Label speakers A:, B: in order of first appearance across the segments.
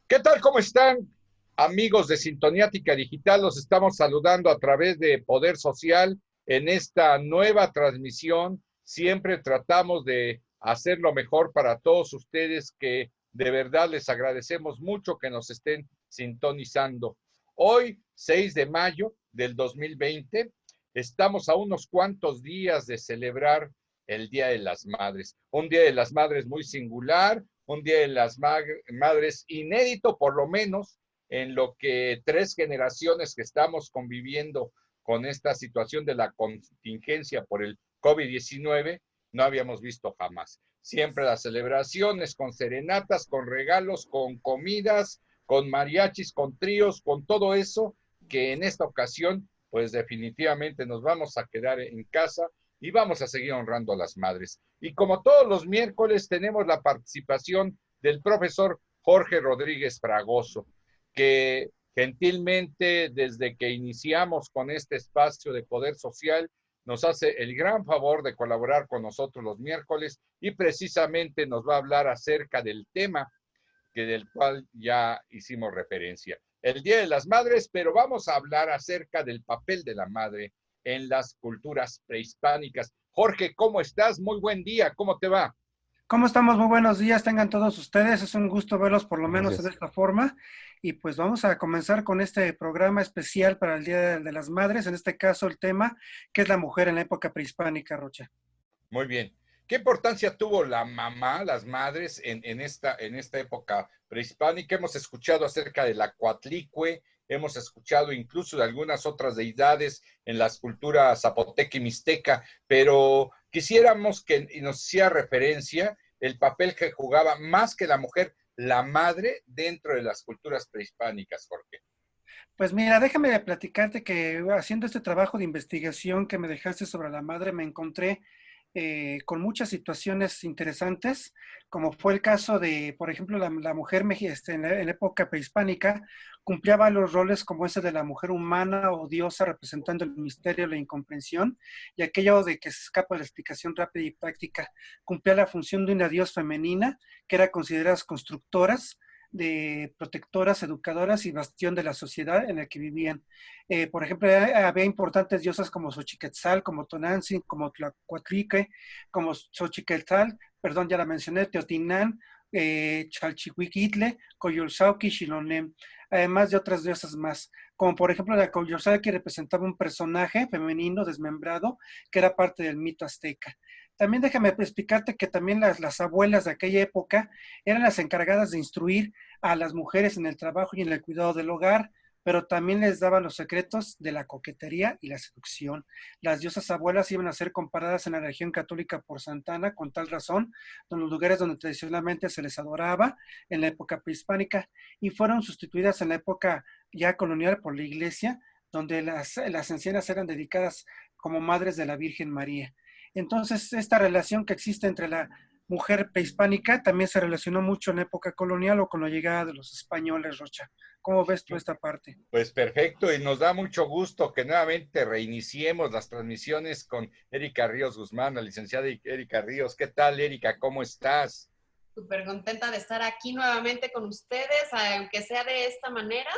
A: ¿Qué tal? ¿Cómo están, amigos de Sintoniática Digital? Los estamos saludando a través de Poder Social en esta nueva transmisión. Siempre tratamos de hacer lo mejor para todos ustedes, que de verdad les agradecemos mucho que nos estén sintonizando. Hoy, 6 de mayo del 2020, estamos a unos cuantos días de celebrar el Día de las Madres. Un Día de las Madres muy singular, un Día de las Madres inédito, por lo menos en lo que 3 generaciones que estamos conviviendo con esta situación de la contingencia por el COVID-19, no habíamos visto jamás. Siempre las celebraciones con serenatas, con regalos, con comidas, con mariachis, con tríos, con todo eso, que en esta ocasión, pues definitivamente nos vamos a quedar en casa y vamos a seguir honrando a las madres. Y como todos los miércoles tenemos la participación del profesor Jorge Rodríguez Fragoso, que gentilmente desde que iniciamos con este espacio de poder social nos hace el gran favor de colaborar con nosotros los miércoles y precisamente nos va a hablar acerca del tema del cual ya hicimos referencia. El Día de las Madres, pero vamos a hablar acerca del papel de la madre en las culturas prehispánicas. Jorge, ¿cómo estás? Muy buen día, ¿cómo te va?
B: ¿Cómo estamos? Muy buenos días, tengan todos ustedes. Es un gusto verlos por lo menos de
A: Gracias.
B: esta forma. Y pues vamos a comenzar con este programa especial para el Día de las Madres. En este caso, el tema que es la mujer en la época prehispánica, Rocha.
A: Muy bien. ¿Qué importancia tuvo la mamá, las madres, en esta época prehispánica? Hemos escuchado acerca de la Coatlicue, hemos escuchado incluso de algunas otras deidades en las culturas zapoteca y mixteca, pero quisiéramos que nos hiciera referencia el papel que jugaba más que la mujer, la madre dentro de las culturas prehispánicas, Jorge.
B: Pues mira, déjame platicarte que haciendo este trabajo de investigación que me dejaste sobre la madre, me encontré con muchas situaciones interesantes, como fue el caso de, por ejemplo, la mujer en la época prehispánica cumplía los roles como ese de la mujer humana o diosa, representando el misterio, la incomprensión, y aquello de que se escapa de la explicación rápida y práctica, cumplía la función de una diosa femenina, que era consideradas constructoras, de protectoras, educadoras y bastión de la sociedad en la que vivían. Por ejemplo, había importantes diosas como Xochiquetzal, como Tonantzin, como Tlacuatlique, como Xochiquetzal, perdón, ya la mencioné, Teotihuacán, Chalchihuiquitle, Coyolxauhqui, Xilonem, además de otras diosas más, como por ejemplo la Coyolxauhqui, que representaba un personaje femenino desmembrado que era parte del mito azteca. También déjame explicarte que también las abuelas de aquella época eran las encargadas de instruir a las mujeres en el trabajo y en el cuidado del hogar, pero también les daban los secretos de la coquetería y la seducción. Las diosas abuelas iban a ser comparadas en la religión católica por Santana, con tal razón, en los lugares donde tradicionalmente se les adoraba en la época prehispánica, y fueron sustituidas en la época ya colonial por la iglesia, donde las ancianas eran dedicadas como madres de la Virgen María. Entonces, esta relación que existe entre la mujer prehispánica también se relacionó mucho en la época colonial o con la llegada de los españoles, Rocha. ¿Cómo ves tú esta parte?
A: Pues perfecto, y nos da mucho gusto que nuevamente reiniciemos las transmisiones con Erika Ríos Guzmán, la licenciada Erika Ríos. ¿Qué tal, Erika? ¿Cómo estás?
C: Súper contenta de estar aquí nuevamente con ustedes, aunque sea de esta manera.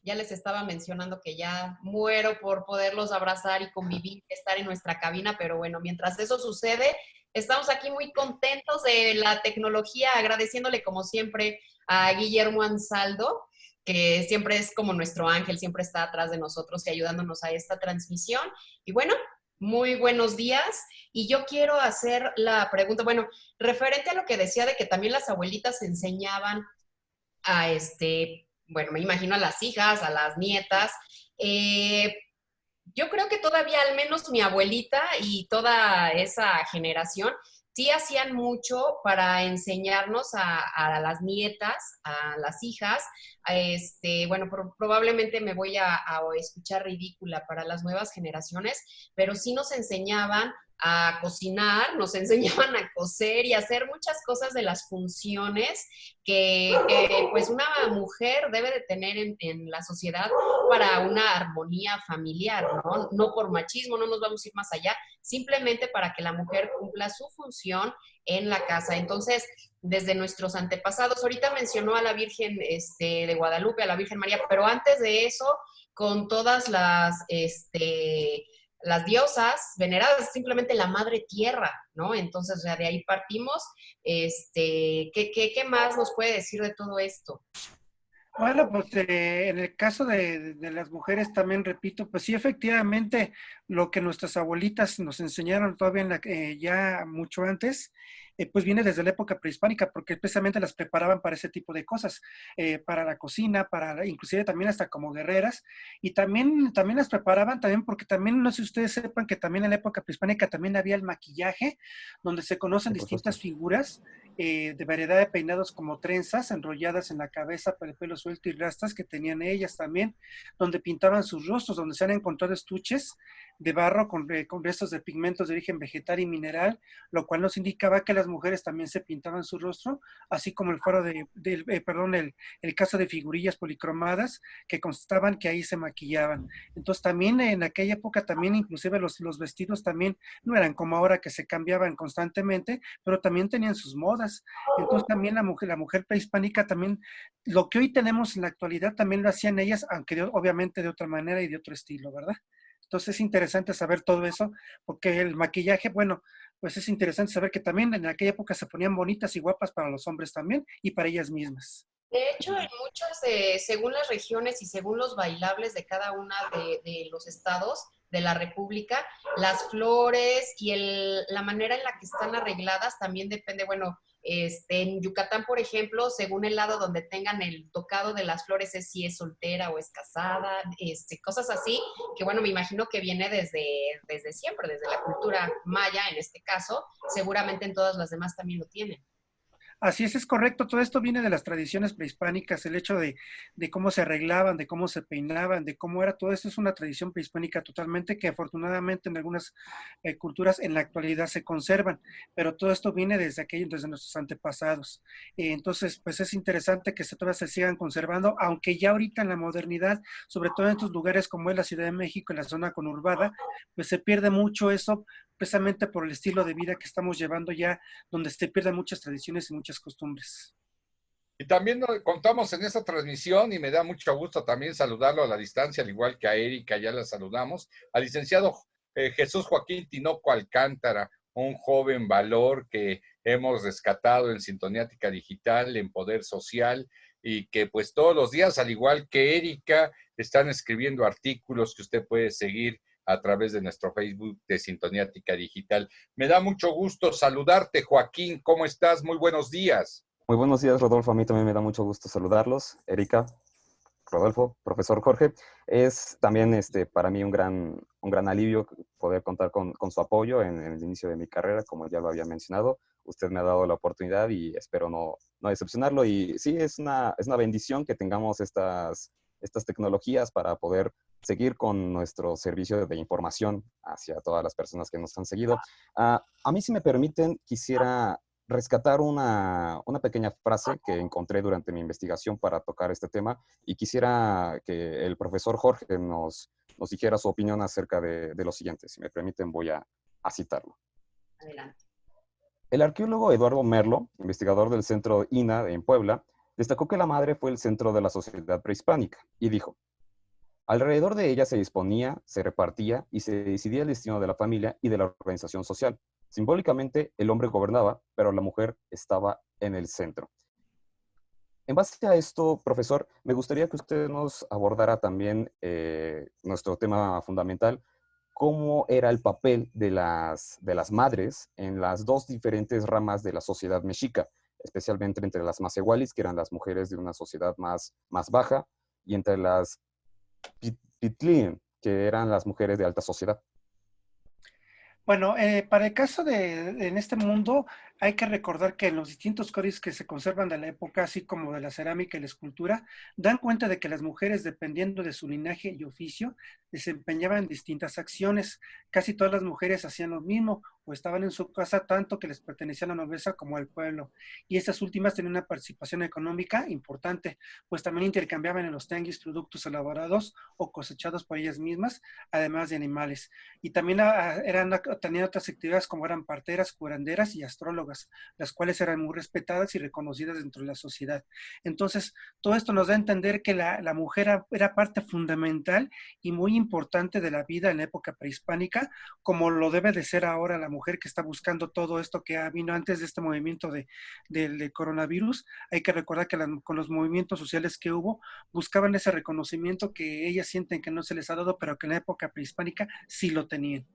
C: Ya les estaba mencionando que ya muero por poderlos abrazar y convivir, estar en nuestra cabina, pero bueno, mientras eso sucede, estamos aquí muy contentos de la tecnología, agradeciéndole como siempre a Guillermo Ansaldo, que siempre es como nuestro ángel, siempre está atrás de nosotros y ayudándonos a esta transmisión. Y bueno, muy buenos días. Y yo quiero hacer la pregunta, bueno, referente a lo que decía de que también las abuelitas enseñaban a bueno, me imagino a las hijas, a las nietas. Eh, yo creo que todavía al menos mi abuelita y toda esa generación sí hacían mucho para enseñarnos a las nietas, a las hijas. Bueno, probablemente me voy a escuchar ridícula para las nuevas generaciones, pero sí nos enseñaban a cocinar, nos enseñaban a coser y a hacer muchas cosas de las funciones que pues una mujer debe de tener en la sociedad para una armonía familiar, ¿no? No por machismo, no nos vamos a ir más allá, simplemente para que la mujer cumpla su función en la casa. Entonces, desde nuestros antepasados, ahorita mencionó a la Virgen de Guadalupe, a la Virgen María, pero antes de eso, con todas las diosas veneradas, simplemente la madre tierra, ¿no? Entonces, o sea, de ahí partimos. ¿Qué más nos puede decir de todo esto?
B: Bueno, pues en el caso de las mujeres también repito, pues sí, efectivamente, lo que nuestras abuelitas nos enseñaron todavía ya mucho antes, pues viene desde la época prehispánica, porque precisamente las preparaban para ese tipo de cosas, para la cocina, inclusive también hasta como guerreras, y también las preparaban también porque también, no sé si ustedes sepan que también en la época prehispánica también había el maquillaje, donde se conocen
D: Sí, por supuesto.
B: distintas figuras de variedad de peinados como trenzas enrolladas en la cabeza para el pelo suelto y rastas que tenían ellas también, donde pintaban sus rostros, donde se han encontrado estuches de barro con restos de pigmentos de origen vegetal y mineral, lo cual nos indicaba que las mujeres también se pintaban su rostro, así como el faro el caso de figurillas policromadas que constaban que ahí se maquillaban. Entonces también en aquella época también inclusive los vestidos también no eran como ahora que se cambiaban constantemente, pero también tenían sus modas. Entonces también la mujer prehispánica también, lo que hoy tenemos en la actualidad también lo hacían ellas, aunque obviamente de otra manera y de otro estilo, ¿verdad? Entonces es interesante saber todo eso, porque el maquillaje, bueno, pues es interesante saber que también en aquella época se ponían bonitas y guapas para los hombres también y para ellas mismas.
C: De hecho, en muchas, según las regiones y según los bailables de cada una de los estados de la República, las flores y la manera en la que están arregladas también depende, bueno, en Yucatán, por ejemplo, según el lado donde tengan el tocado de las flores, es si es soltera o es casada, cosas así, que bueno, me imagino que viene desde siempre, desde la cultura maya en este caso, seguramente en todas las demás también lo tienen.
B: Así es correcto. Todo esto viene de las tradiciones prehispánicas, el hecho de cómo se arreglaban, de cómo se peinaban, de cómo era. Todo esto es una tradición prehispánica totalmente que afortunadamente en algunas culturas en la actualidad se conservan, pero todo esto viene desde nuestros antepasados. Entonces, pues es interesante que todavía se sigan conservando, aunque ya ahorita en la modernidad, sobre todo en estos lugares como es la Ciudad de México, en la zona conurbada, pues se pierde mucho eso precisamente por el estilo de vida que estamos llevando ya, donde se pierden muchas tradiciones y muchas costumbres.
A: Y también contamos en esta transmisión, y me da mucho gusto también saludarlo a la distancia, al igual que a Erika, ya la saludamos, al licenciado Jesús Joaquín Tinoco Alcántara, un joven valor que hemos rescatado en Sintoniática Digital, en Poder Social, y que pues todos los días, al igual que Erika, están escribiendo artículos que usted puede seguir a través de nuestro Facebook de Sintoniática Digital. Me da mucho gusto saludarte, Joaquín. ¿Cómo estás? Muy buenos días.
D: Muy buenos días, Rodolfo. A mí también me da mucho gusto saludarlos. Erika, Rodolfo, profesor Jorge. Es también para mí un gran alivio poder contar con su apoyo en el inicio de mi carrera, como ya lo había mencionado. Usted me ha dado la oportunidad y espero no decepcionarlo. Y sí, es una bendición que tengamos estas tecnologías para poder seguir con nuestro servicio de información hacia todas las personas que nos han seguido. A mí, si me permiten, quisiera rescatar una pequeña frase que encontré durante mi investigación para tocar este tema y quisiera que el profesor Jorge nos dijera su opinión acerca de lo siguiente. Si me permiten, voy a citarlo.
C: Adelante.
D: El arqueólogo Eduardo Merlo, investigador del Centro INA en Puebla, destacó que la madre fue el centro de la sociedad prehispánica y dijo: alrededor de ella se disponía, se repartía y se decidía el destino de la familia y de la organización social. Simbólicamente, el hombre gobernaba, pero la mujer estaba en el centro. En base a esto, profesor, me gustaría que usted nos abordara también nuestro tema fundamental, cómo era el papel de las madres en las dos diferentes ramas de la sociedad mexica, especialmente entre las masehualis, que eran las mujeres de una sociedad más baja, y entre las pitlín, que eran las mujeres de alta sociedad.
B: Bueno, para el caso en este mundo, Hay que recordar que en los distintos códices que se conservan de la época, así como de la cerámica y la escultura, dan cuenta de que las mujeres, dependiendo de su linaje y oficio, desempeñaban distintas acciones. Casi todas las mujeres hacían lo mismo o estaban en su casa tanto que les pertenecía a la nobleza como al pueblo. Y estas últimas tenían una participación económica importante, pues también intercambiaban en los tianguis productos elaborados o cosechados por ellas mismas, además de animales. Y también tenían otras actividades como eran parteras, curanderas y astrólogas, las cuales eran muy respetadas y reconocidas dentro de la sociedad. Entonces, todo esto nos da a entender que la mujer era parte fundamental y muy importante de la vida en la época prehispánica, como lo debe de ser ahora la mujer que está buscando todo esto que vino antes de este movimiento de coronavirus. Hay que recordar que con los movimientos sociales que hubo, buscaban ese reconocimiento que ellas sienten que no se les ha dado, pero que en la época prehispánica sí lo tenían.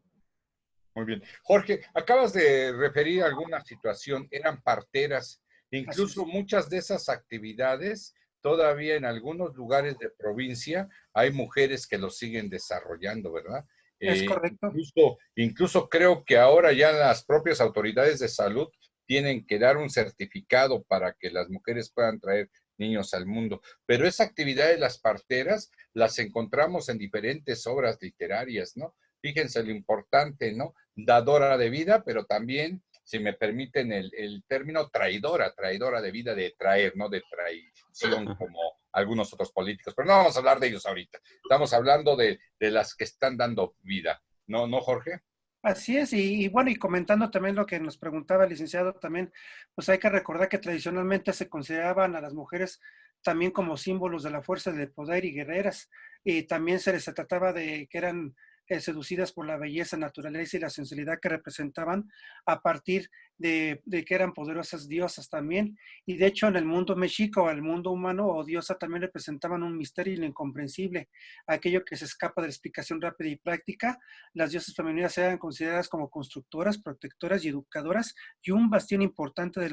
A: Muy bien. Jorge, acabas de referir alguna situación, eran parteras, incluso muchas de esas actividades, todavía en algunos lugares de provincia hay mujeres que lo siguen desarrollando, ¿verdad?
B: Es correcto.
A: Incluso creo que ahora ya las propias autoridades de salud tienen que dar un certificado para que las mujeres puedan traer niños al mundo. Pero esa actividad de las parteras las encontramos en diferentes obras literarias, ¿no? Fíjense lo importante, ¿no? Dadora de vida, pero también, si me permiten el término, traidora de vida, de traer, no de traición como algunos otros políticos. Pero no vamos a hablar de ellos ahorita. Estamos hablando de las que están dando vida. ¿No, Jorge?
B: Así es, y bueno, y comentando también lo que nos preguntaba el licenciado también, pues hay que recordar que tradicionalmente se consideraban a las mujeres también como símbolos de la fuerza del poder y guerreras, y también se les trataba de que eran seducidas por la belleza, naturaleza y la sensibilidad que representaban a partir de que eran poderosas diosas también. Y de hecho en el mundo mexico, el mundo humano o diosa también representaban un misterio incomprensible, aquello que se escapa de la explicación rápida y práctica. Las diosas femeninas eran consideradas como constructoras, protectoras y educadoras y un bastión importante de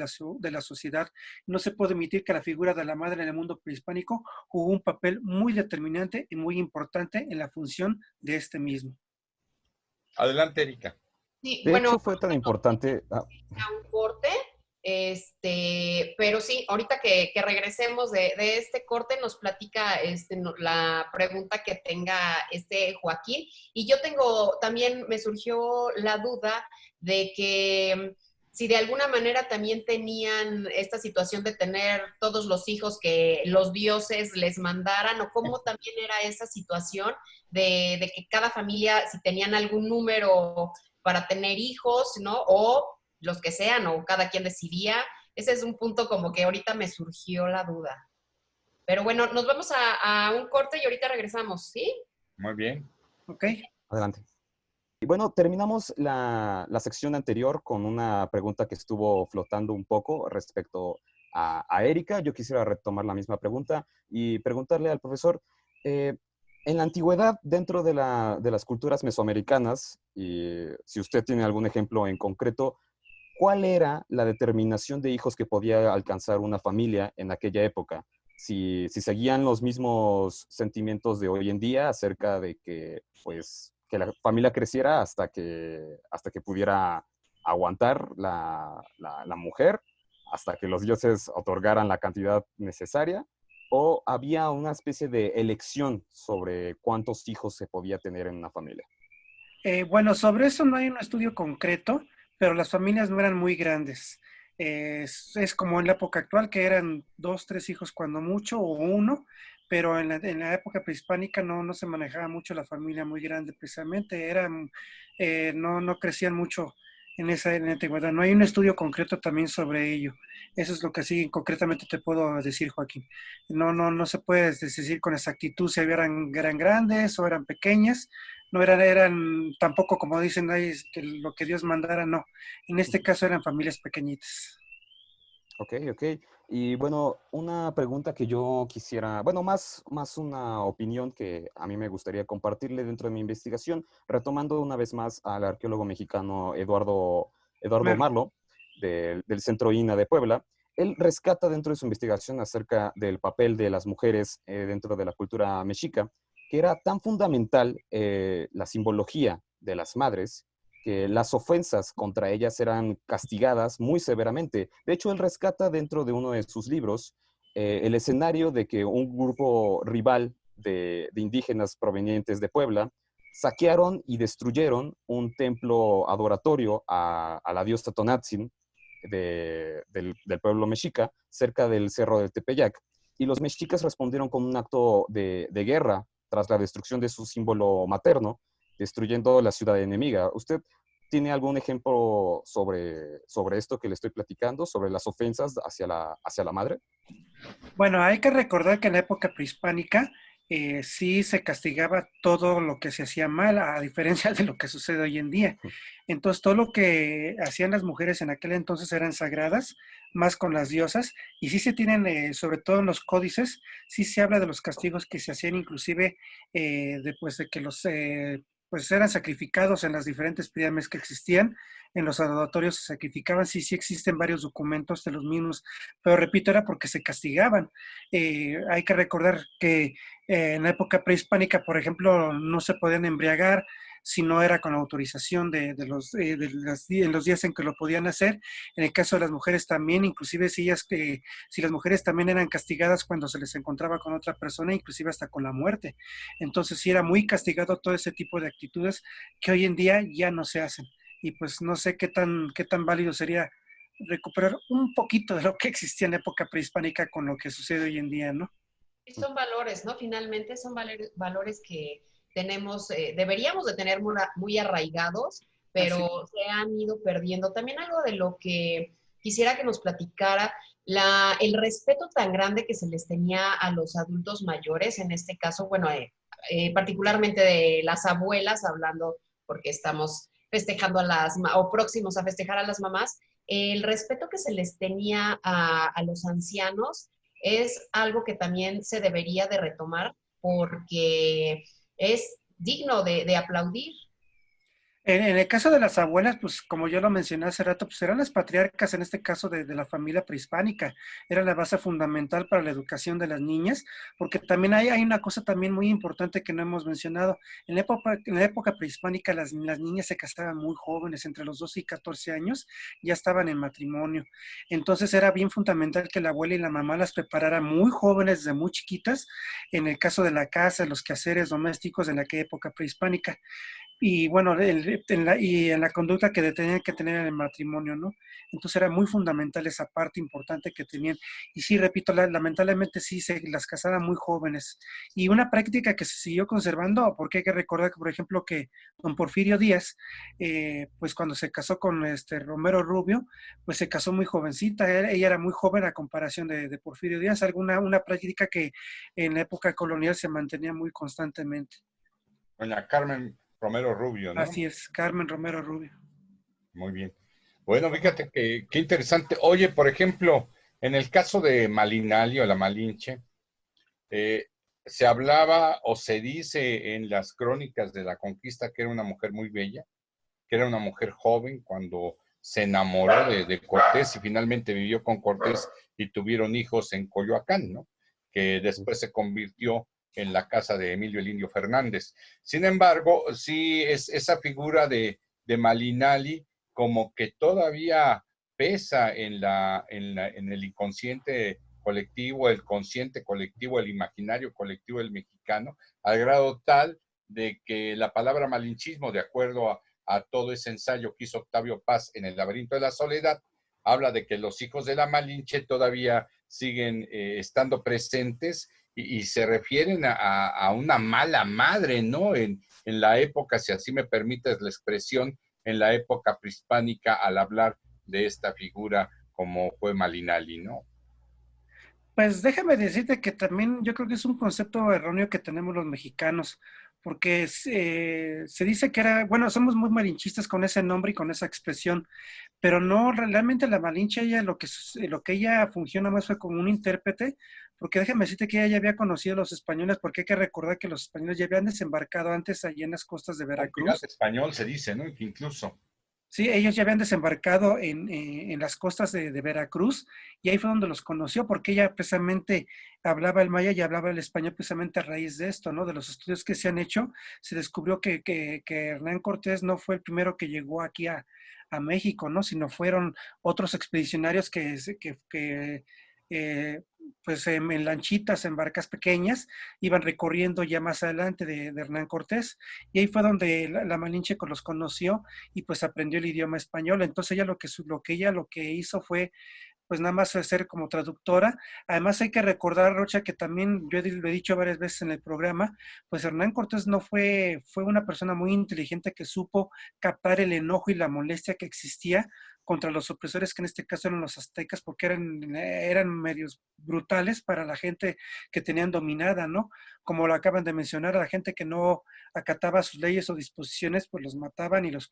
B: la sociedad. No se puede omitir que la figura de la madre en el mundo prehispánico jugó un papel muy determinante y muy importante en la función de este mismo.
A: Adelante, Erika.
C: Sí,
D: De hecho, fue tan importante.
C: A un corte, pero sí, ahorita que regresemos de este corte nos platica la pregunta que tenga Joaquín. Y yo también me surgió la duda de que si de alguna manera también tenían esta situación de tener todos los hijos que los dioses les mandaran, o cómo también era esa situación de que cada familia, si tenían algún número para tener hijos, ¿no? O los que sean, o cada quien decidía. Ese es un punto como que ahorita me surgió la duda. Pero bueno, nos vamos a un corte y ahorita regresamos, ¿sí?
A: Muy bien.
B: Ok.
D: Adelante. Y bueno, terminamos la sección anterior con una pregunta que estuvo flotando un poco respecto a Erika. Yo quisiera retomar la misma pregunta y preguntarle al profesor, en la antigüedad, dentro de las culturas mesoamericanas, y si usted tiene algún ejemplo en concreto, ¿cuál era la determinación de hijos que podía alcanzar una familia en aquella época? Si seguían los mismos sentimientos de hoy en día acerca de que, pues, que la familia creciera hasta que pudiera aguantar la mujer, hasta que los dioses otorgaran la cantidad necesaria, o había una especie de elección sobre cuántos hijos se podía tener en una familia.
B: Bueno, sobre eso no hay un estudio concreto, pero las familias no eran muy grandes. Es como en la época actual, que eran 2, 3 hijos cuando mucho, o uno, pero en la época prehispánica no se manejaba mucho la familia muy grande, precisamente, no crecían mucho en la antigüedad. No hay un estudio concreto también sobre ello. Eso es lo que sí concretamente te puedo decir, Joaquín. No se puede decir con exactitud si eran grandes o eran pequeñas. No eran tampoco, como dicen ahí, que lo que Dios mandara, no. En este caso eran familias pequeñitas.
D: Ok. Y bueno, una pregunta que yo quisiera, bueno, más una opinión que a mí me gustaría compartirle dentro de mi investigación, retomando una vez más al arqueólogo mexicano Eduardo Marlo, del Centro INA de Puebla. Él rescata dentro de su investigación acerca del papel de las mujeres dentro de la cultura mexica, que era tan fundamental la simbología de las madres, que las ofensas contra ellas eran castigadas muy severamente. De hecho, él rescata dentro de uno de sus libros el escenario de que un grupo rival de indígenas provenientes de Puebla saquearon y destruyeron un templo adoratorio a la diosa Tonatzin del pueblo mexica, cerca del cerro del Tepeyac. Y los mexicas respondieron con un acto de guerra tras la destrucción de su símbolo materno, destruyendo la ciudad enemiga. ¿Usted tiene algún ejemplo sobre esto que le estoy platicando, sobre las ofensas hacia la madre?
B: Bueno, hay que recordar que en la época prehispánica sí se castigaba todo lo que se hacía mal, a diferencia de lo que sucede hoy en día. Entonces, todo lo que hacían las mujeres en aquel entonces eran sagradas, más con las diosas, y sí se tienen, sobre todo en los códices, sí se habla de los castigos que se hacían, inclusive después de que los pues eran sacrificados en las diferentes pirámides que existían, en los adoratorios se sacrificaban, sí, sí existen varios documentos de los mismos, pero repito, era porque se castigaban. Hay que recordar que en la época prehispánica, por ejemplo, no se podían embriagar si no era con autorización en los días en que lo podían hacer. En el caso de las mujeres también, inclusive si las mujeres también eran castigadas cuando se les encontraba con otra persona, inclusive hasta con la muerte. Entonces sí era muy castigado todo ese tipo de actitudes que hoy en día ya no se hacen. Y pues no sé qué tan válido sería recuperar un poquito de lo que existía en la época prehispánica con lo que sucede hoy en día, ¿no?
C: Y son valores, ¿no? Finalmente son valores que tenemos, deberíamos de tener muy arraigados, pero se han ido perdiendo. También algo de lo que quisiera que nos platicara, el respeto tan grande que se les tenía a los adultos mayores, en este caso, bueno, particularmente de las abuelas, hablando porque estamos festejando o próximos a festejar a las mamás, el respeto que se les tenía a los ancianos es algo que también se debería de retomar porque es digno de aplaudir.
B: En el caso de las abuelas, pues como yo lo mencioné hace rato, pues eran las patriarcas en este caso de la familia prehispánica, era la base fundamental para la educación de las niñas, porque también hay una cosa también muy importante que no hemos mencionado. En la época prehispánica las niñas se casaban muy jóvenes, entre los 12 y 14 años, ya estaban en matrimonio. Entonces era bien fundamental que la abuela y la mamá las prepararan muy jóvenes, desde muy chiquitas, en el caso de la casa, los quehaceres domésticos en aquella época prehispánica y bueno, y en la conducta que tenían que tener en el matrimonio, ¿no? Entonces era muy fundamental esa parte importante que tenían. Y sí, repito, lamentablemente sí se las casaban muy jóvenes. Y una práctica que se siguió conservando, porque hay que recordar, por ejemplo, que don Porfirio Díaz, pues cuando se casó con Romero Rubio, pues se casó muy jovencita. Ella era muy joven a comparación de Porfirio Díaz, una práctica que en la época colonial se mantenía muy constantemente.
A: Doña Carmen Romero Rubio, ¿no?
B: Así es, Carmen Romero Rubio.
A: Muy bien. Bueno, fíjate que qué interesante. Oye, por ejemplo, en el caso de Malinali o la Malinche, se hablaba o se dice en las crónicas de la conquista que era una mujer muy bella, que era una mujer joven cuando se enamoró de Cortés y finalmente vivió con Cortés y tuvieron hijos en Coyoacán, ¿no? Que después se convirtió en la casa de Emilio el Indio Fernández. Sin embargo, sí es esa figura de Malinali como que todavía pesa en el inconsciente colectivo, el consciente colectivo, el imaginario colectivo del mexicano, al grado tal de que la palabra malinchismo, de acuerdo a todo ese ensayo que hizo Octavio Paz en El laberinto de la soledad, habla de que los hijos de la Malinche todavía siguen estando presentes y se refieren a una mala madre, ¿no? En la época, si así me permites la expresión, en la época prehispánica al hablar de esta figura como fue Malinali, ¿no?
B: Pues déjame decirte que también yo creo que es un concepto erróneo que tenemos los mexicanos, porque se dice que era, bueno, somos muy malinchistas con ese nombre y con esa expresión, pero no, realmente la Malinche, ella lo que ella funciona más fue como un intérprete, porque déjame decirte que ella ya había conocido a los españoles, porque hay que recordar que los españoles ya habían desembarcado antes allí en las costas de
A: Un pirata
B: Veracruz.
A: español se dice, ¿no? Incluso.
B: Sí, ellos ya habían desembarcado en las costas de Veracruz y ahí fue donde los conoció, porque ella precisamente hablaba el maya y hablaba el español precisamente a raíz de esto, ¿no? De los estudios que se han hecho, se descubrió que Hernán Cortés no fue el primero que llegó aquí a México, ¿no? Sino fueron otros expedicionarios que pues en lanchitas, en barcas pequeñas, iban recorriendo ya más adelante de Hernán Cortés, y ahí fue donde la Malinche los conoció y pues aprendió el idioma español. Entonces ella lo que hizo fue pues nada más ser como traductora. Además hay que recordar, Rocha, que también lo he dicho varias veces en el programa, pues Hernán Cortés no fue una persona muy inteligente que supo captar el enojo y la molestia que existía contra los opresores, que en este caso eran los aztecas, porque eran medios brutales para la gente que tenían dominada, ¿no? Como lo acaban de mencionar, a la gente que no acataba sus leyes o disposiciones, pues los mataban y los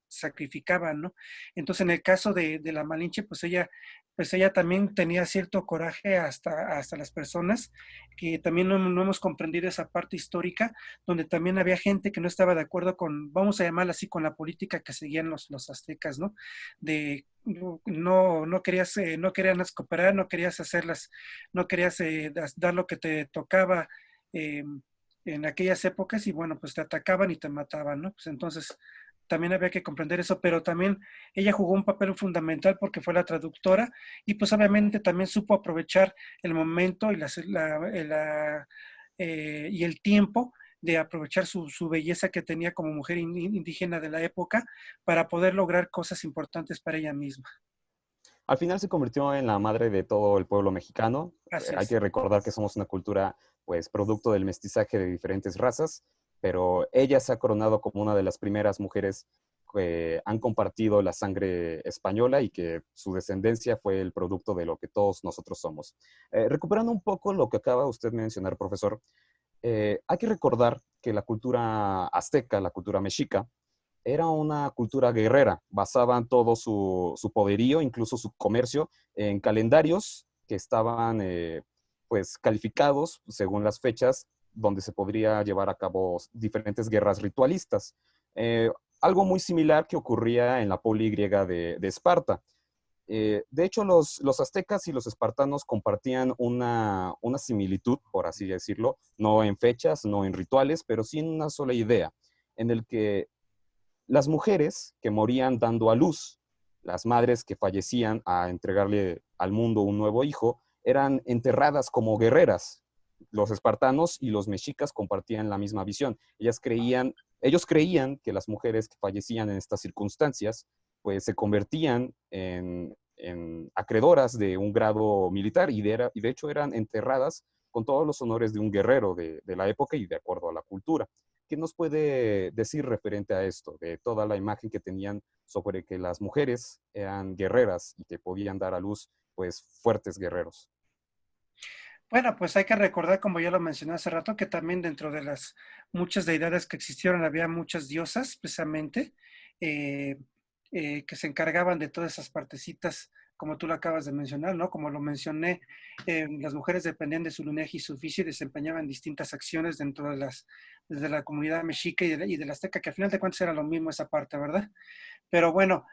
B: sacrificaban, ¿no? Entonces, en el caso de la Malinche, pues ella también tenía cierto coraje hasta las personas, que también no hemos comprendido esa parte histórica, donde también había gente que no estaba de acuerdo con, vamos a llamarla así, con la política que seguían los aztecas, ¿no? De no querías, no querías cooperar, no querías dar lo que te tocaba eh, en aquellas épocas, y bueno, pues te atacaban y te mataban, ¿no? Pues entonces también había que comprender eso, pero también ella jugó un papel fundamental porque fue la traductora y pues obviamente también supo aprovechar el momento y el tiempo de aprovechar su belleza que tenía como mujer indígena de la época para poder lograr cosas importantes para ella misma.
D: Al final se convirtió en la madre de todo el pueblo mexicano.
B: Así
D: Hay
B: es.
D: que recordar que somos una cultura, pues, producto del mestizaje de diferentes razas, pero ella se ha coronado como una de las primeras mujeres que han compartido la sangre española y que su descendencia fue el producto de lo que todos nosotros somos. Recuperando un poco lo que acaba usted de mencionar, profesor, hay que recordar que la cultura azteca, la cultura mexica, era una cultura guerrera. Basaban todo su poderío, incluso su comercio, en calendarios que estaban pues calificados según las fechas donde se podría llevar a cabo diferentes guerras ritualistas. Eh, Algo muy similar que ocurría en la poli griega de Esparta. De hecho, los aztecas y los espartanos compartían una similitud, por así decirlo, no en fechas, no en rituales, pero sí en una sola idea, en el que las mujeres que morían dando a luz, las madres que fallecían a entregarle al mundo un nuevo hijo, eran enterradas como guerreras. Los espartanos y los mexicas compartían la misma visión. Ellos creían que las mujeres que fallecían en estas circunstancias, pues se convertían en acreedoras de un grado militar y de hecho eran enterradas con todos los honores de un guerrero de la época y de acuerdo a la cultura. ¿Qué nos puede decir referente a esto, de toda la imagen que tenían sobre que las mujeres eran guerreras y que podían dar a luz, pues, fuertes guerreros?
B: Bueno, pues hay que recordar, como ya lo mencioné hace rato, que también dentro de las muchas deidades que existieron había muchas diosas, precisamente, eh, que se encargaban de todas esas partecitas, como tú lo acabas de mencionar, ¿no? Como lo mencioné, las mujeres dependían de su linaje y su oficio y desempeñaban distintas acciones dentro desde la comunidad mexica y de la azteca, que al final de cuentas era lo mismo esa parte, ¿verdad? Pero bueno,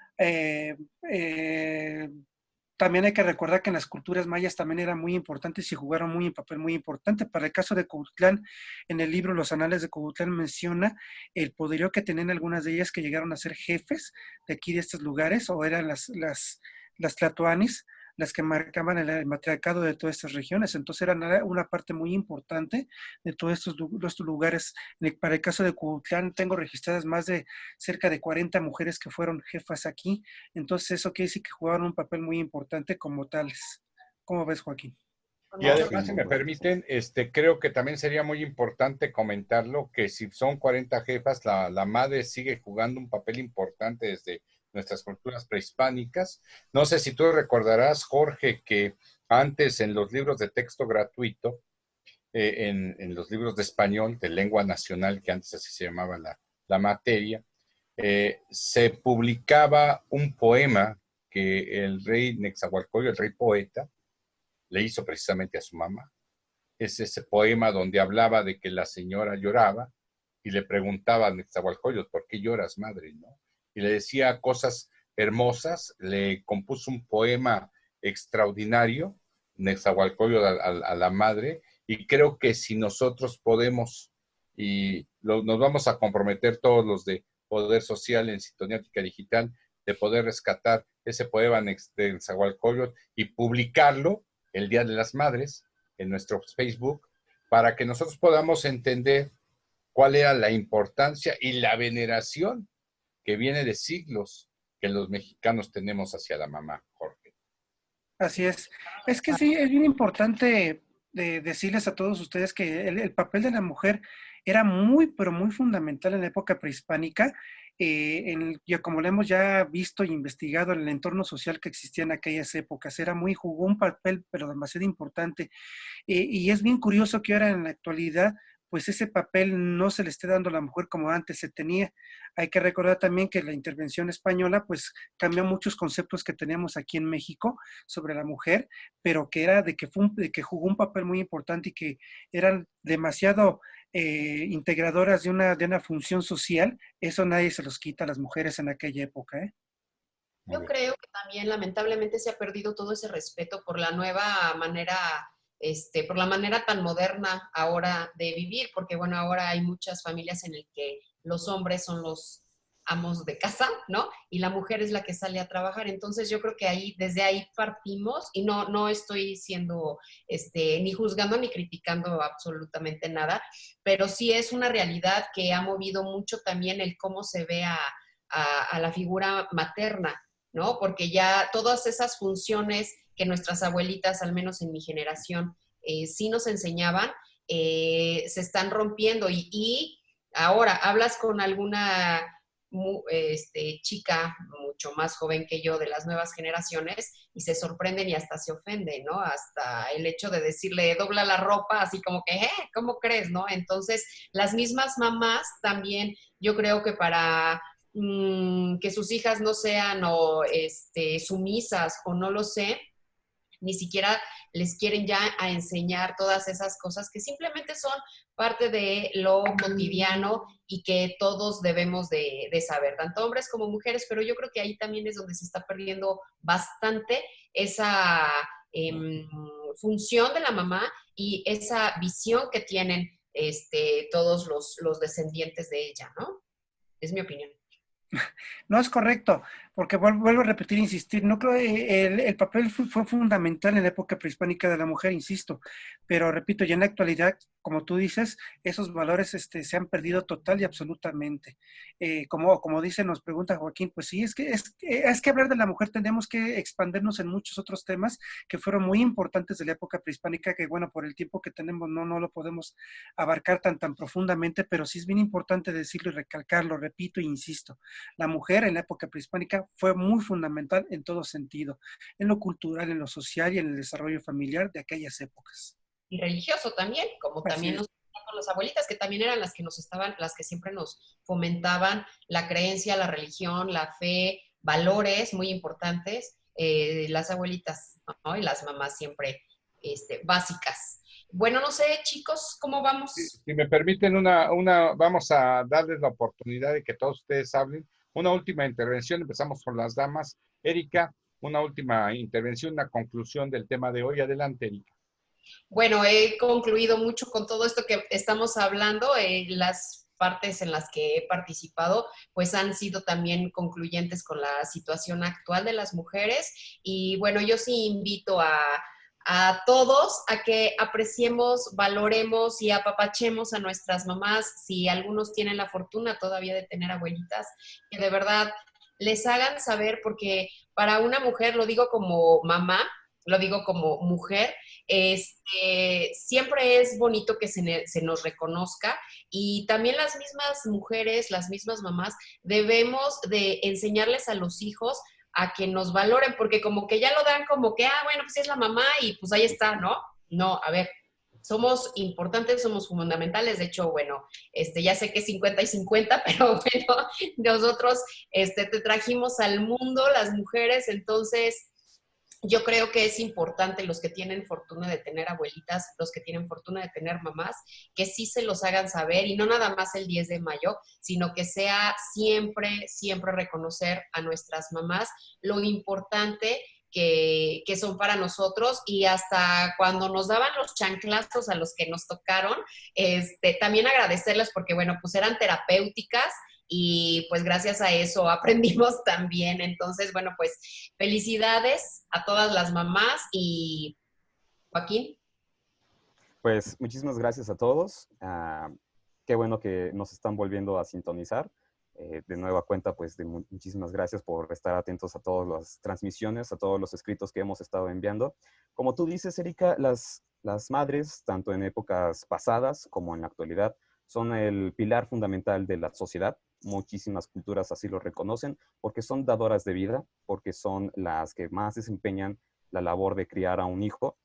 B: también hay que recordar que en las culturas mayas también eran muy importantes y jugaron un papel muy importante. Para el caso de Cuauhtlán, en el libro Los Anales de Cuauhtlán menciona el poderío que tenían algunas de ellas que llegaron a ser jefes de aquí de estos lugares, o eran las tlatoanis, las que marcaban el matriarcado de todas estas regiones. Entonces eran una parte muy importante de todos estos lugares. Para el caso de Cuauhtlán tengo registradas más de cerca de 40 mujeres que fueron jefas aquí. Entonces eso quiere decir que jugaron un papel muy importante como tales. ¿Cómo ves, Joaquín?
C: Con
A: Y
C: mucho
A: además, si
C: gusto.
A: me permiten, creo que también sería muy importante comentarlo, que si son 40 jefas, la madre sigue jugando un papel importante desde nuestras culturas prehispánicas. No sé si tú recordarás, Jorge, que antes en los libros de texto gratuito, en los libros de español, de lengua nacional, que antes así se llamaba la materia, se publicaba un poema que el rey Netzahualcóyotl, el rey poeta, le hizo precisamente a su mamá. Es ese poema donde hablaba de que la señora lloraba y le preguntaba a Netzahualcóyotl, ¿por qué lloras, madre? ¿No? y le decía cosas hermosas, le compuso un poema extraordinario, Nezahualcóyotl a la madre, y creo que si nosotros podemos, nos vamos a comprometer todos los de Poder Social en Sintoniática Digital, de poder rescatar ese poema de Nezahualcóyotl y publicarlo el Día de las Madres en nuestro Facebook, para que nosotros podamos entender cuál era la importancia y la veneración que viene de siglos que los mexicanos tenemos hacia la mamá, Jorge.
B: Así es. Es que sí, es bien importante decirles a todos ustedes que el papel de la mujer era muy, pero muy fundamental en la época prehispánica, ya como lo hemos ya visto e investigado en el entorno social que existía en aquellas épocas. Jugó un papel, pero demasiado importante. Y es bien curioso que ahora en la actualidad, pues ese papel no se le esté dando a la mujer como antes se tenía. Hay que recordar también que la intervención española, pues cambió muchos conceptos que teníamos aquí en México sobre la mujer, pero que era de que jugó un papel muy importante y que eran demasiado integradoras de una función social. Eso nadie se los quita a las mujeres en aquella época, ¿eh?
C: Yo creo que también lamentablemente se ha perdido todo ese respeto por la nueva manera, por la manera tan moderna ahora de vivir, porque bueno, ahora hay muchas familias en las que los hombres son los amos de casa, ¿no? Y la mujer es la que sale a trabajar. Entonces yo creo que desde ahí partimos, y no estoy siendo, ni juzgando ni criticando absolutamente nada, pero sí es una realidad que ha movido mucho también el cómo se ve a la figura materna, ¿no? Porque ya todas esas funciones que nuestras abuelitas, al menos en mi generación, sí nos enseñaban, se están rompiendo. Y ahora hablas con alguna chica mucho más joven que yo de las nuevas generaciones y se sorprenden y hasta se ofenden, ¿no? Hasta el hecho de decirle, dobla la ropa, así como que, ¿cómo crees, no? Entonces, las mismas mamás también, yo creo que para que sus hijas no sean sumisas o no lo sé, ni siquiera les quieren ya a enseñar todas esas cosas que simplemente son parte de lo cotidiano y que todos debemos de saber, tanto hombres como mujeres, pero yo creo que ahí también es donde se está perdiendo bastante esa función de la mamá y esa visión que tienen todos los descendientes de ella, ¿no? Es mi opinión.
B: No es correcto, porque vuelvo a repetir, insistir, no creo el papel fue fundamental en la época prehispánica de la mujer, insisto, pero repito, ya en la actualidad, como tú dices, esos valores se han perdido total y absolutamente. Como dice, nos pregunta Joaquín, pues sí, es que hablar de la mujer tenemos que expandernos en muchos otros temas que fueron muy importantes de la época prehispánica, que bueno, por el tiempo que tenemos no lo podemos abarcar tan profundamente, pero sí es bien importante decirlo y recalcarlo, repito e insisto. La mujer en la época prehispánica fue muy fundamental en todo sentido, en lo cultural, en lo social y en el desarrollo familiar de aquellas épocas.
C: Y religioso también, como
B: Así
C: también
B: es.
C: nos con las abuelitas, que también eran las que siempre nos fomentaban la creencia, la religión, la fe, valores muy importantes, las abuelitas, ¿no? Y las mamás siempre básicas. Bueno, no sé, chicos, ¿cómo vamos?
A: Si me permiten vamos a darles la oportunidad de que todos ustedes hablen. Una última intervención, empezamos con las damas. Erika, una última intervención, una conclusión del tema de hoy. Adelante, Erika.
C: Bueno, he concluido mucho con todo esto que estamos hablando. Las partes en las que he participado, pues han sido también concluyentes con la situación actual de las mujeres. Y bueno, yo sí invito a todos a que apreciemos, valoremos y apapachemos a nuestras mamás, si algunos tienen la fortuna todavía de tener abuelitas, que de verdad les hagan saber, porque para una mujer, lo digo como mamá, lo digo como mujer, siempre es bonito que se nos reconozca, y también las mismas mujeres, las mismas mamás, debemos de enseñarles a los hijos a que nos valoren, porque como que ya lo dan como que, bueno, pues es la mamá y pues ahí está, ¿no? No, a ver, somos importantes, somos fundamentales. De hecho, bueno, ya sé que es 50 y 50, pero bueno, nosotros te trajimos al mundo, las mujeres, entonces yo creo que es importante los que tienen fortuna de tener abuelitas, los que tienen fortuna de tener mamás, que sí se los hagan saber y no nada más el 10 de mayo, sino que sea siempre, siempre reconocer a nuestras mamás lo importante que son para nosotros y hasta cuando nos daban los chanclazos a los que nos tocaron, también agradecerles porque, bueno, pues eran terapéuticas y pues gracias a eso aprendimos también. Entonces, bueno, pues felicidades a todas las mamás y Joaquín.
D: Pues muchísimas gracias a todos. Qué bueno que nos están volviendo a sintonizar. De nueva cuenta, pues muchísimas gracias por estar atentos a todas las transmisiones, a todos los escritos que hemos estado enviando. Como tú dices, Erika, las madres, tanto en épocas pasadas como en la actualidad, son el pilar fundamental de la sociedad. Muchísimas culturas así lo reconocen, porque son dadoras de vida, porque son las que más desempeñan la labor de criar a un hijo.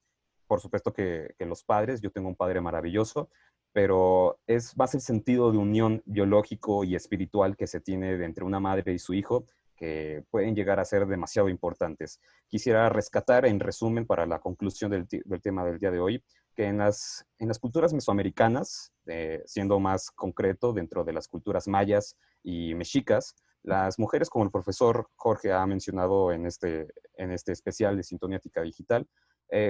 D: Por supuesto que los padres, yo tengo un padre maravilloso, pero es más el sentido de unión biológico y espiritual que se tiene entre una madre y su hijo, que pueden llegar a ser demasiado importantes. Quisiera rescatar, en resumen, para la conclusión del tema del día de hoy, que en las culturas mesoamericanas, siendo más concreto, dentro de las culturas mayas y mexicas, las mujeres, como el profesor Jorge ha mencionado en este especial de Sintoníatica Digital,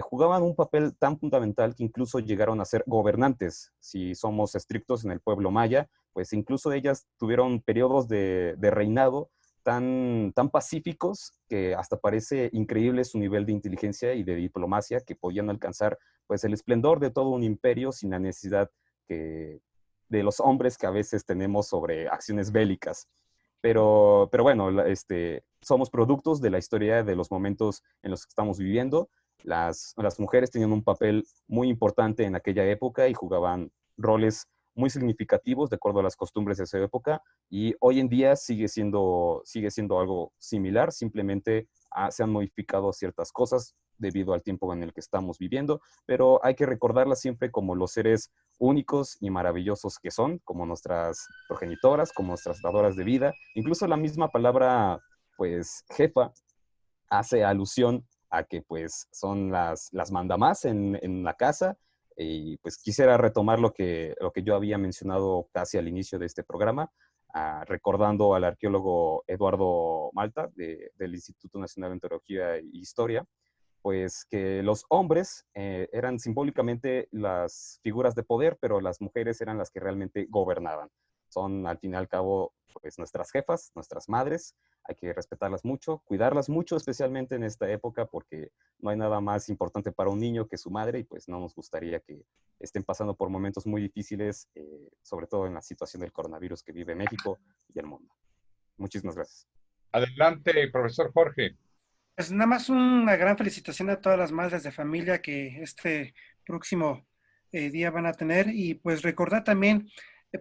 D: jugaban un papel tan fundamental que incluso llegaron a ser gobernantes. Si somos estrictos en el pueblo maya, pues incluso ellas tuvieron periodos de reinado tan pacíficos que hasta parece increíble su nivel de inteligencia y de diplomacia, que podían alcanzar pues el esplendor de todo un imperio sin la necesidad de los hombres que a veces tenemos sobre acciones bélicas. Pero bueno, somos productos de la historia, de los momentos en los que estamos viviendo. Las mujeres tenían un papel muy importante en aquella época y jugaban roles muy significativos de acuerdo a las costumbres de esa época, y hoy en día sigue siendo algo similar. Simplemente se han modificado ciertas cosas debido al tiempo en el que estamos viviendo, pero hay que recordarlas siempre como los seres únicos y maravillosos que son, como nuestras progenitoras, como nuestras dadoras de vida. Incluso la misma palabra, pues, jefa, hace alusión a que pues son las mandamás en la casa. Y pues quisiera retomar lo que yo había mencionado casi al inicio de este programa, recordando al arqueólogo Eduardo Malta del Instituto Nacional de Antropología e Historia, pues que los hombres eran simbólicamente las figuras de poder, pero las mujeres eran las que realmente gobernaban. Son, al fin y al cabo, pues nuestras jefas, nuestras madres. Hay que respetarlas mucho, cuidarlas mucho, especialmente en esta época, porque no hay nada más importante para un niño que su madre, y pues no nos gustaría que estén pasando por momentos muy difíciles, sobre todo en la situación del coronavirus que vive México y el mundo. Muchísimas gracias.
A: Adelante, profesor Jorge.
B: Pues nada más una gran felicitación a todas las madres de familia que este próximo día van a tener, y pues recordar también,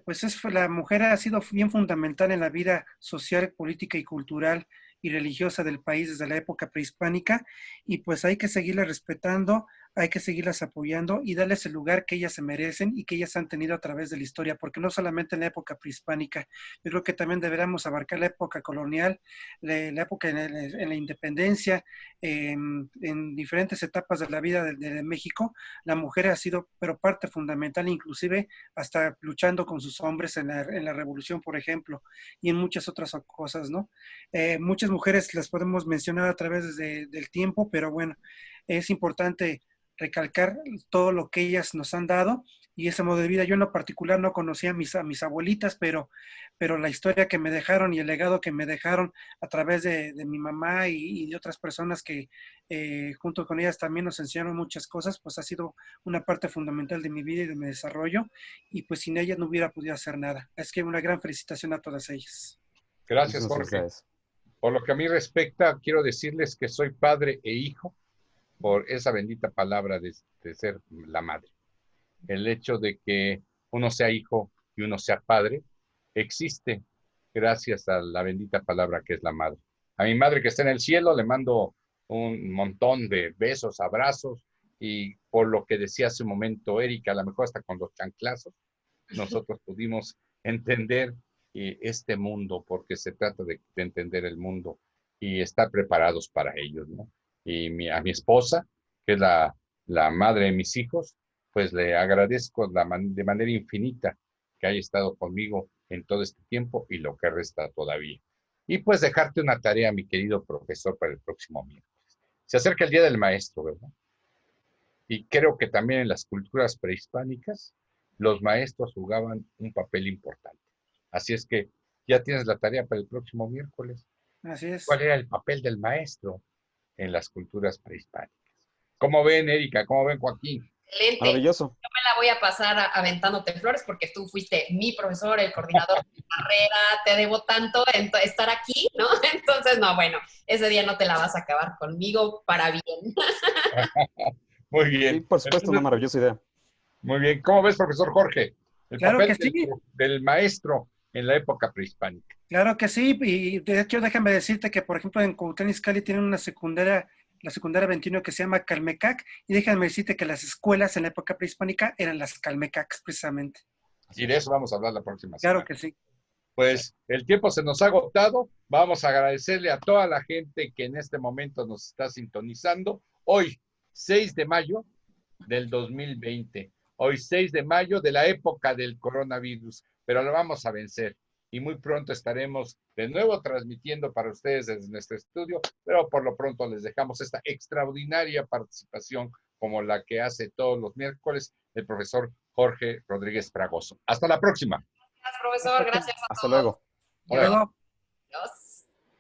B: pues la mujer ha sido bien fundamental en la vida social, política y cultural y religiosa del país desde la época prehispánica, y pues hay que seguirlas respetando, hay que seguirlas apoyando y darles el lugar que ellas se merecen y que ellas han tenido a través de la historia, porque no solamente en la época prehispánica, yo creo que también deberíamos abarcar la época colonial, la época en la independencia, en diferentes etapas de la vida de México. La mujer ha sido, pero parte fundamental, inclusive hasta luchando con sus hombres en la revolución, por ejemplo, y en muchas otras cosas, ¿no? Muchas mujeres las podemos mencionar a través del tiempo, pero bueno, es importante recalcar todo lo que ellas nos han dado y ese modo de vida. Yo en lo particular no conocía a mis abuelitas, pero la historia que me dejaron y el legado que me dejaron a través de mi mamá y de otras personas que junto con ellas también nos enseñaron muchas cosas, pues ha sido una parte fundamental de mi vida y de mi desarrollo, y pues sin ellas no hubiera podido hacer nada. Es que una gran felicitación a todas ellas.
A: Gracias, Jorge. Por lo que a mí respecta, quiero decirles que soy padre e hijo por esa bendita palabra de ser la madre. El hecho de que uno sea hijo y uno sea padre existe gracias a la bendita palabra que es la madre. A mi madre que está en el cielo le mando un montón de besos, abrazos, y por lo que decía hace un momento Erika, a lo mejor hasta con los chanclazos, nosotros pudimos entender este mundo, porque se trata de entender el mundo y estar preparados para ellos, ¿no? y a mi esposa, que es la madre de mis hijos, pues le agradezco de manera infinita que haya estado conmigo en todo este tiempo y lo que resta todavía. Y pues dejarte una tarea, mi querido profesor, para el próximo miércoles. Se acerca el Día del Maestro, ¿verdad? Y creo que también en las culturas prehispánicas los maestros jugaban un papel importante. Así es que ya tienes la tarea para el próximo miércoles.
B: Así es.
A: ¿Cuál era el papel del maestro en las culturas prehispánicas? ¿Cómo ven, Erika? ¿Cómo ven, Joaquín?
C: Excelente.
D: Maravilloso.
C: Yo me la voy a pasar aventándote flores porque tú fuiste mi profesor, el coordinador de mi carrera, te debo tanto estar aquí, ¿no? Entonces, no, bueno, ese día no te la vas a acabar conmigo para bien.
A: Muy
D: Sí,
A: bien.
D: por supuesto, una
A: Entonces,
D: maravillosa idea.
A: muy bien. ¿Cómo ves, profesor Jorge? El
B: Claro
A: papel
B: que sí.
A: del maestro en la época prehispánica.
B: Claro que sí, y de hecho déjame decirte que, por ejemplo, en Cuautitlán Izcalli tienen una secundaria, la secundaria 21 que se llama Calmecac, y déjame decirte que las escuelas en la época prehispánica eran las Calmecacs, precisamente.
A: Y de eso vamos a hablar la próxima
B: Claro
A: semana.
B: que sí.
A: Pues el tiempo se nos ha agotado. Vamos a agradecerle a toda la gente que en este momento nos está sintonizando. Hoy, 6 de mayo del 2020. Hoy, 6 de mayo de la época del coronavirus. Pero lo vamos a vencer. Y muy pronto estaremos de nuevo transmitiendo para ustedes desde nuestro estudio. Pero por lo pronto les dejamos esta extraordinaria participación como la que hace todos los miércoles el profesor Jorge Rodríguez Fragoso. Hasta la próxima.
C: Gracias, profesor. Gracias a
D: Hasta
C: todos.
D: luego.
B: Hasta luego.